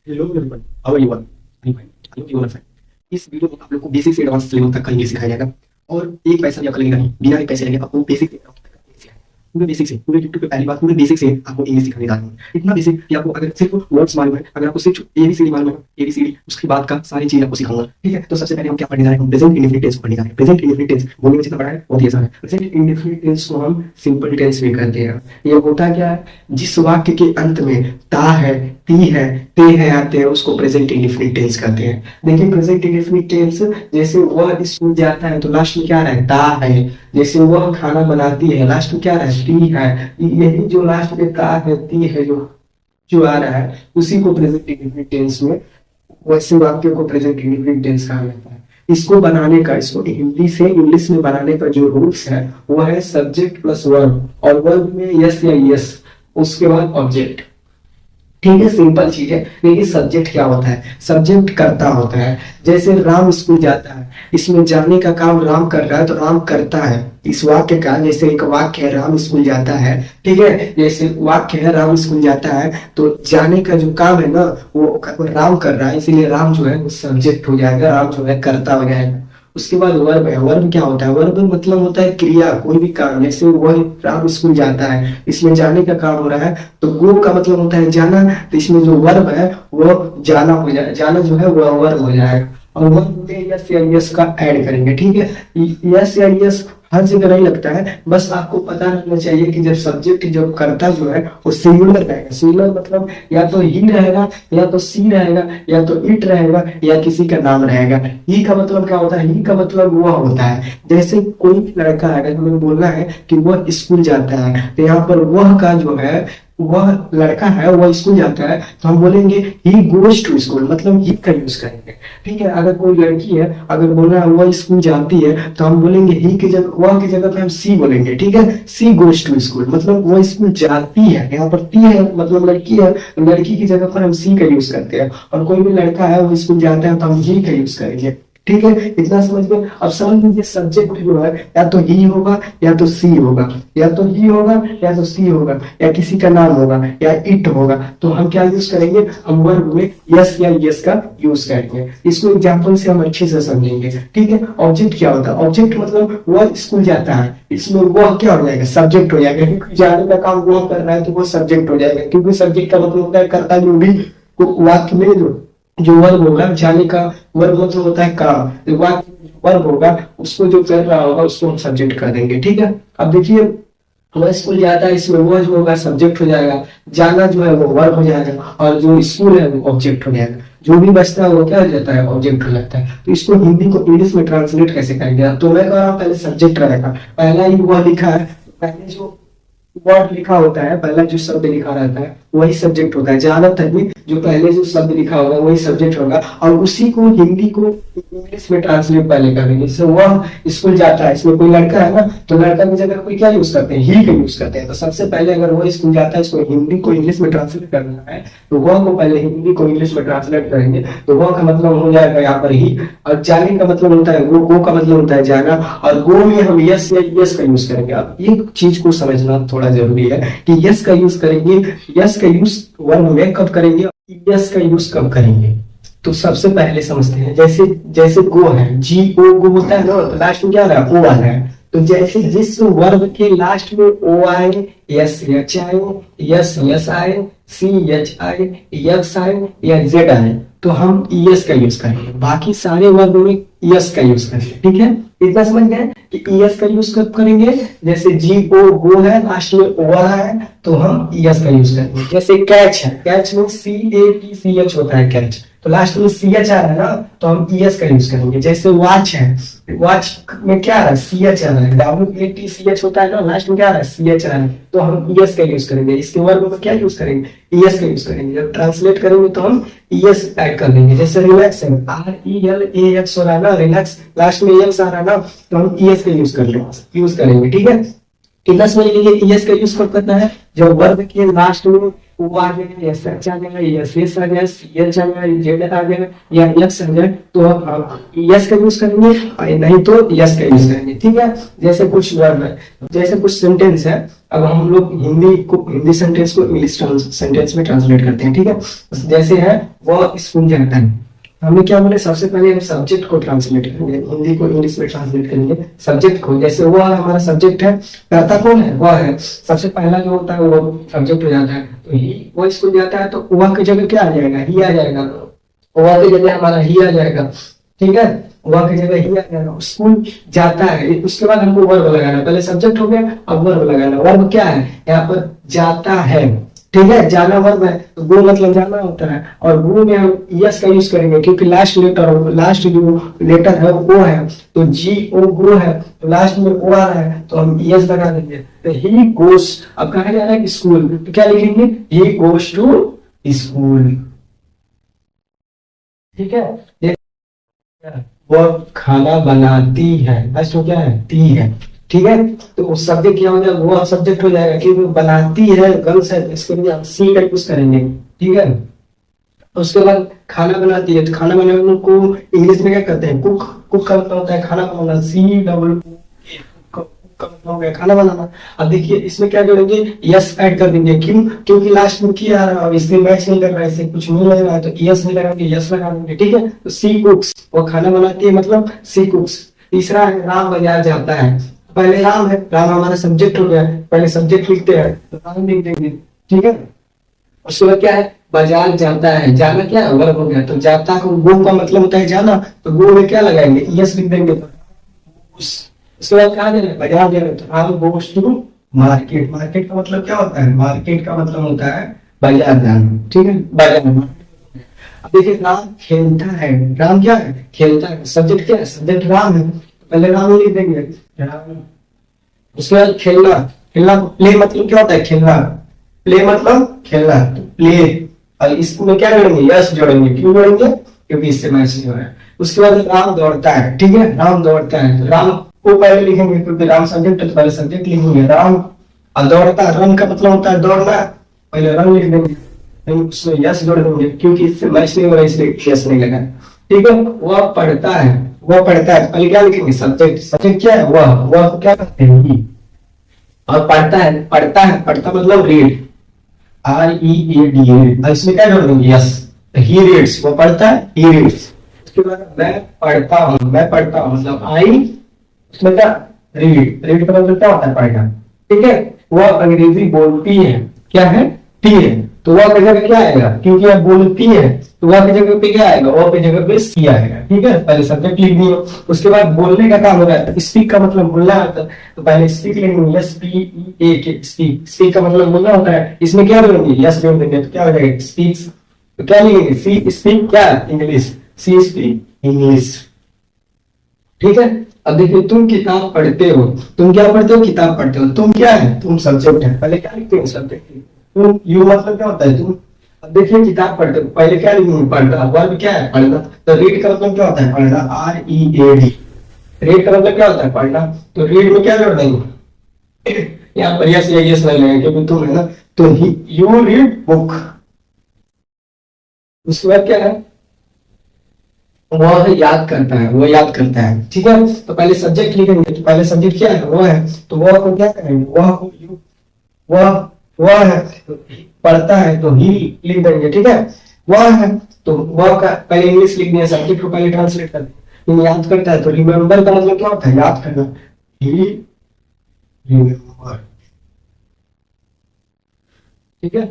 Hello everyone, how are you all? I fine. I hope you are fine. इस video में आप लोग को बेसिक से एडवांस लेवल तक का इंग्लिश सिखाया जाएगा और एक पैसा भी आपका लगेगा नहीं, बिना एक पैसे लगे आपको बेसिक से एडवांस तक का इंग्लिश सिखाया जाएगा। पूरे बेसिक से, पूरे यूट्यूब पे पहली बार पूरे बेसिक से आपको इंग्लिश सिखाने जा रहे हैं। इतना बेसिक कि आपको अगर सिर्फ वर्ड्स मालूम है, अगर आपको सिर्फ एबीसीडी मालूम है, एबीसीडी उसके बाद का सारी चीज आपको सिखाऊंगा, ठीक है? तो सबसे पहले हम क्या पढ़ने जा रहे हैं? हम प्रेजेंट इंडेफिनिट टेंस पढ़ने जा रहे हैं। प्रेजेंट इंडेफिनिट टेंस बोलने में जितना बड़ा है बहुत ही आसान है। प्रेजेंट इंडेफिनिट टेंस को हम सिंपल टेंस भी कहते हैं। ये होता क्या है? जिस वाक्य के अंत में ता है, ती है, ते है आते हैं उसको प्रेजेंट इंडेफिनिट टेंस कहते हैं। देखिए प्रेजेंट इंडेफिनिट टेंस, जैसे वह स्कूल जाता है तो लास्ट में क्या रहता है? जैसे वह खाना बनाती है, लास्ट में क्या रहती है? यही जो लास्ट में ता है, ती है, जो आ रहा है उसी को प्रेजेंट इंडेफिनिट टेंस में, वैसे वाक्य को प्रेजेंट इंडेफिनिट टेंस कहा जाता है। इसको बनाने का, इसको हिंदी से इंग्लिश में बनाने का जो रूल्स है वो है सब्जेक्ट प्लस वर्ब, और वर्ब में यस या यस, उसके बाद ऑब्जेक्ट। ठीक है, सिंपल चीज है। लेकिन सब्जेक्ट क्या होता है? सब्जेक्ट करता होता है। जैसे राम स्कूल जाता है, इसमें जाने का काम राम कर रहा है तो राम करता है इस वाक्य का। जैसे एक वाक्य है राम स्कूल जाता है, ठीक है, जैसे वाक्य है राम स्कूल जाता है तो जाने का जो काम है ना वो राम कर रहा है, इसीलिए राम जो है वो सब्जेक्ट हो जाएगा, राम जो है करता हो जाएगा। उसके बाद वर्ब है। वर्ब क्या होता है? वर्ब मतलब होता है क्रिया, कोई भी काम। जैसे वह राम स्कूल जाता है, इसमें जाने का काम हो रहा है तो गो का मतलब होता है जाना, तो इसमें जो वर्ब है वो जाना हो जाएगा, जाना जो है वो वर्ब हो जाएगा। और वर्ब में यस या यस का ऐड करेंगे, ठीक है? यस या यस हर जगह नहीं लगता है, बस आपको पता रहना चाहिए कि जब सब्जेक्ट जब करता जो है वो सिंगुलर रहेगा। सिंगुलर मतलब या तो ही रहेगा, या तो सी रहेगा, या तो इट रहेगा, या किसी का नाम रहेगा। ही का मतलब क्या होता है? ही का मतलब वह होता है। जैसे कोई लड़का है, अगर हमें बोलना है कि वह स्कूल जाता है तो यहाँ पर वह का जो है, वह लड़का है वह स्कूल जाता है तो हम बोलेंगे ही गोज टू स्कूल, मतलब ही का यूज करेंगे, ठीक है? अगर कोई लड़की है, अगर बोलना है वह स्कूल जाती है तो हम बोलेंगे ही की जगह, वह की जगह पे हम सी बोलेंगे, ठीक है? सी गोज टू स्कूल, मतलब वह स्कूल जाती है। यहाँ पर ती है मतलब लड़की है, लड़की की जगह पर हम सी का यूज करते हैं। और कोई भी लड़का है वो स्कूल जाता है तो हम ही का यूज करेंगे, ठीक है? इतना समझ गए? अब समझ लीजिए सब्जेक्ट जो है या तो ही होगा या तो सी होगा, या तो ही होगा या तो सी होगा, या किसी का नाम होगा या इट होगा। तो हम क्या यूज करेंगे? हम वर्ब में यस या यस का यूज करेंगे। इसको एग्जांपल से हम अच्छे से समझेंगे, ठीक है? ऑब्जेक्ट क्या होता है? ऑब्जेक्ट मतलब वह स्कूल जाता है, इसमें वह क्या हो जाएगा? सब्जेक्ट हो जाएगा, क्योंकि जाने का काम वह कर रहा है तो वो सब्जेक्ट हो जाएगा। क्योंकि सब्जेक्ट का मतलब होता है करता जो भी वाक्य में जो वर्ब होगा, जाने का वर्ब मतलब होता है काम, वर्ब होगा उसको जो कर रहा होगा उसको हम सब्जेक्ट कर देंगे, ठीक है? अब देखिए वह स्कूल जाता है, इसमें वह जो होगा सब्जेक्ट हो जाएगा, जाना जो है वो वर्ब हो जाएगा, और जो स्कूल है वो ऑब्जेक्ट हो जाएगा। जो भी बचता है वो क्या हो जाता है? ऑब्जेक्ट हो जाता है। तो इसको हिंदी को इंग्लिश में ट्रांसलेट कैसे करेंगे? तो मैं कह रहा हूँ पहले सब्जेक्ट रहेगा, पहला ही वह लिखा है, पहले जो वर्ड लिखा होता है, पहला जो शब्द लिखा रहता है वही सब्जेक्ट होता है। जहां तक भी जो पहले जो शब्द लिखा होगा वही सब्जेक्ट होगा, और उसी को हिंदी को इंग्लिश में ट्रांसलेट पहले करेंगे। जैसे वह स्कूल जाता है, इसमें कोई लड़का है ना तो लड़का की जगह कोई क्या यूज करते हैं? ही का यूज करते हैं। तो सबसे पहले अगर वह स्कूल जाता है इसको हिंदी को इंग्लिश में ट्रांसलेट करना है तो वह को पहले हिंदी को इंग्लिश में ट्रांसलेट करेंगे, तो वह का मतलब हो जाएगा यहाँ पर ही, और जाने का मतलब होता है गो का मतलब होता है जाना, और गो में हम यस या यस का यूज करेंगे। अब एक चीज को समझना थोड़ा जरूरी है कि यस का यूज करेंगे, यस का यूज वर्ब में कब करेंगे, यस का यूज कब करेंगे। तो सबसे पहले समझते हैं, जैसे जैसे गो है, जी ओ गो होता है ना, तो लास्ट में क्या रहा? ओ आ रहा है। तो जैसे जिस वर्ब के लास्ट में ओ आए, यस एच आए, यस यस आए, सी एच आए, यस आए या जेड आए तो हम यस का यूज करेंगे। बाकी सारे वर्ब में यस का यूज करेंगे, ठीक है? इतना समझ गए कि यस का यूज कब करेंगे? जैसे जी ओ गो है, लास्ट में ओ आ रहा है तो हम यस का यूज करेंगे। जैसे कैच है, कैच में सी ए टी सी एच होता है कैच, तो लास्ट में सी एच आ रहा है ना तो हम यस का यूज करेंगे। जैसे वॉच है, वॉच में क्या आ रहा है? सी एच आ रहा है, W A T C H होता है ना, लास्ट में क्या आ रहा है? सी एच आ रहा है, तो हम यस का यूज करेंगे। इसके वर्ब में क्या यूज करेंगे? यस का यूज करेंगे। जब ट्रांसलेट करेंगे तो हम यस ऐड कर देंगे। जैसे रिलैक्स है, R E L A x हो रहा है ना, रिलैक्स, लास्ट में यस आ रहा है ना तो हम यस का यूज करेंगे, ठीक है? इतना समझ लीजिए यस का यूज कब करना है? जब वर्ब के लास्ट में ओ आ जाएगा, एस एच आ जाएगा, एस एस आ जाएगा, सी एच आ जाएगा, जेड आ जाएगा या एक्स आ जाएगा, तो हम यस का यूज करेंगे और नहीं तो यस का यूज करेंगे। ठीक है, जैसे कुछ वर्ब है, जैसे कुछ सेंटेंस है, अब हम लोग हिंदी सेंटेंस को इंग्लिश सेंटेंस में ट्रांसलेट करते हैं। ठीक है, जैसे है वो स्कूल जाता है, हमें क्या बोले, सबसे पहले हम सब्जेक्ट को ट्रांसलेट करेंगे, हिंदी को इंग्लिश में ट्रांसलेट करेंगे सब्जेक्ट को। जैसे वो हमारा सब्जेक्ट है, कर्ता कौन है, वह है, सबसे पहला जो होता है वो सब्जेक्ट हो जाता है। तो ही वो स्कूल जाता है, तो वह की जगह क्या आ जाएगा, ही आ जाएगा, वह की जगह हमारा ही आ जाएगा। ठीक है, वह की जगह ही आ जाएगा। स्कूल जाता है, उसके बाद हमको वर्ब लगाना, पहले सब्जेक्ट हो गया, अब वर्ब लगाना। वर्ब क्या है, यहाँ पर जाता है। ठीक है, जाना वर्ब है, तो गो मतलब जाना होता है, और गो में हम यस का यूज करेंगे क्योंकि लास्ट जो लेटर है वो है, तो जी ओ गो है, तो लास्ट में ओ आ रहा है तो हम यस लगा देंगे। तो ही गोस, अब कहा जा रहा है स्कूल, तो क्या लिखेंगे, ही गोस टू स्कूल। ठीक है, वो खाना बनाती है, बस वो क्या है, ती है। ठीक है, तो उस सब्जेक्ट क्या हो जाएगा, वो सब्जेक्ट हो जाएगा कि वो बनाती है, गर्ल्स है, इसके लिए हम सी का यूज करेंगे। ठीक है, उसके बाद खाना बनाती है, तो खाना बनाने को इंग्लिश में क्या कहते हैं, कुक। कुक का मतलब होता है खाना बनाना, सी डबल का मतलब हो गया खाना बनाना। अब देखिए इसमें क्या करेंगे, यस ऐड कर देंगे, क्यों, क्योंकि लास्ट में किया आ रहा है, इसमें मैच नहीं कर रहा है, इससे कुछ नहीं लग रहा है, तो यस नहीं लगाएंगे, यस लगा देंगे। ठीक है, तो सी कुक्स, वो खाना बनाती है मतलब सी कुक्स। तीसरा है राम बाजार जाता है, पहले राम है, राम हमारा सब्जेक्ट हो गया, पहले सब्जेक्ट लिखते हैं तो राम लिख देंगे। ठीक है, उसके बाद क्या है, बाजार जाता है, जाना क्या है, वर्ब हो गया, तो जाता को गो का मतलब होता है जाना, तो गो में क्या लगाएंगे, यस लिख देंगे। तो उसके बाद कहाँ जाना है, बाजार जाना है, तो Ram goes to market. Market का मतलब क्या होता है, मार्केट का मतलब होता है बाजार जाना। ठीक है, बाजार। अब देखिए राम खेलता है, राम क्या है, खेलता है, सब्जेक्ट क्या है, सब्जेक्ट राम है, तो पहले राम लिख देंगे, राम। उसके बाद खेलना, खेलना प्ले मतलब क्या होता है, खेलना, प्ले मतलब खेलना, तो प्ले, और इसमें क्या जोड़ेंगे, यस जोड़ेंगे, क्यों जोड़ेंगे, क्योंकि इससे मैच नहीं हो रहा है। उसके बाद राम दौड़ता है। ठीक है, राम दौड़ता है, तो राम को पहले लिखेंगे क्योंकि राम सब्जेक्ट है, तो पहले सब्जेक्ट लिखेंगे राम, और दौड़ता है, रन का मतलब होता है दौड़ना, पहले रन लिख देंगे, उसमें यस जोड़ देंगे क्योंकि इससे मैच नहीं हो रहा है, इसलिए यस नहीं लगा। ठीक है, वह पढ़ता है, वह पढ़ता है, पहले क्या लिखेंगे, सब्जेक्ट। सब्जेक्ट क्या है, वह को क्या कहते हैं, और पढ़ता है, पढ़ता है, पढ़ता मतलब रीड, READ, इसमें क्या जोड़ देंगे, यस, ही रीड्स, वो पढ़ता है, ही रीड्स। उसके बाद मैं पढ़ता हूँ, मैं पढ़ता हूँ मतलब आई, उसमें क्या, रीड, रीड का मतलब क्या होता है, पढ़ना। ठीक है, वह अंग्रेजी बोलती है, क्या है, टी है, तो वह की जगह क्या आएगा, क्योंकि अब बोलती है तो वह की जगह पे क्या आएगा, वह की जगह पे सी आएगा। ठीक है, पहले सब्जेक्ट लिख दिए, उसके बाद बोलने का काम हो रहा है, स्पीक का मतलब बोलना होता है, तो पहले स्पीक लिखेंगे, SPEAK, स्पीक, स्पीक का मतलब बोलना होता है, इसमें क्या जोड़ेंगे, यस जोड़ देंगे, तो क्या हो जाएगा, स्पीक्स। तो क्या लिखेंगे, सी स्पीक क्या, इंग्लिश, सी स्पीक इंग्लिश। ठीक है, अब देखिए तुम किताब पढ़ते हो, तुम क्या पढ़ते हो, किताब पढ़ते हो, तुम क्या है, तुम सब्जेक्ट है, पहले क्या लिखते हो, सब्जेक्ट। तुम, यू मतलब क्या होता है, तुम। अब देखिए किताब पढ़ते हो, पहले क्या लिखेंगे, पढ़ना, वर्ब क्या है, पढ़ना, तो रीड का मतलब क्या होता है, पढ़ना, READ, रीड का मतलब क्या होता है, पढ़ना, तो रीड में क्या जोड़ देंगे, यहाँ पर यस या यस नहीं लगेगा क्योंकि तुम है ना, तो यू रीड बुक। उसके बाद क्या है, वह याद करता है, वो याद करता है। ठीक है, तो पहले सब्जेक्ट लिखेंगे, तो पहले सब्जेक्ट क्या है, वो है, तो वह को क्या करेंगे, वह को यू, वह है, तो पढ़ता है तो ही लिख देंगे। ठीक है, वह है, तो वह का पहले इंग्लिश लिख दिया, सब्जेक्ट को पहले ट्रांसलेट कर दिया। याद करता है, तो रिमेम्बर का मतलब क्या होता है, याद करना, ही रिमेम्बर। ठीक है,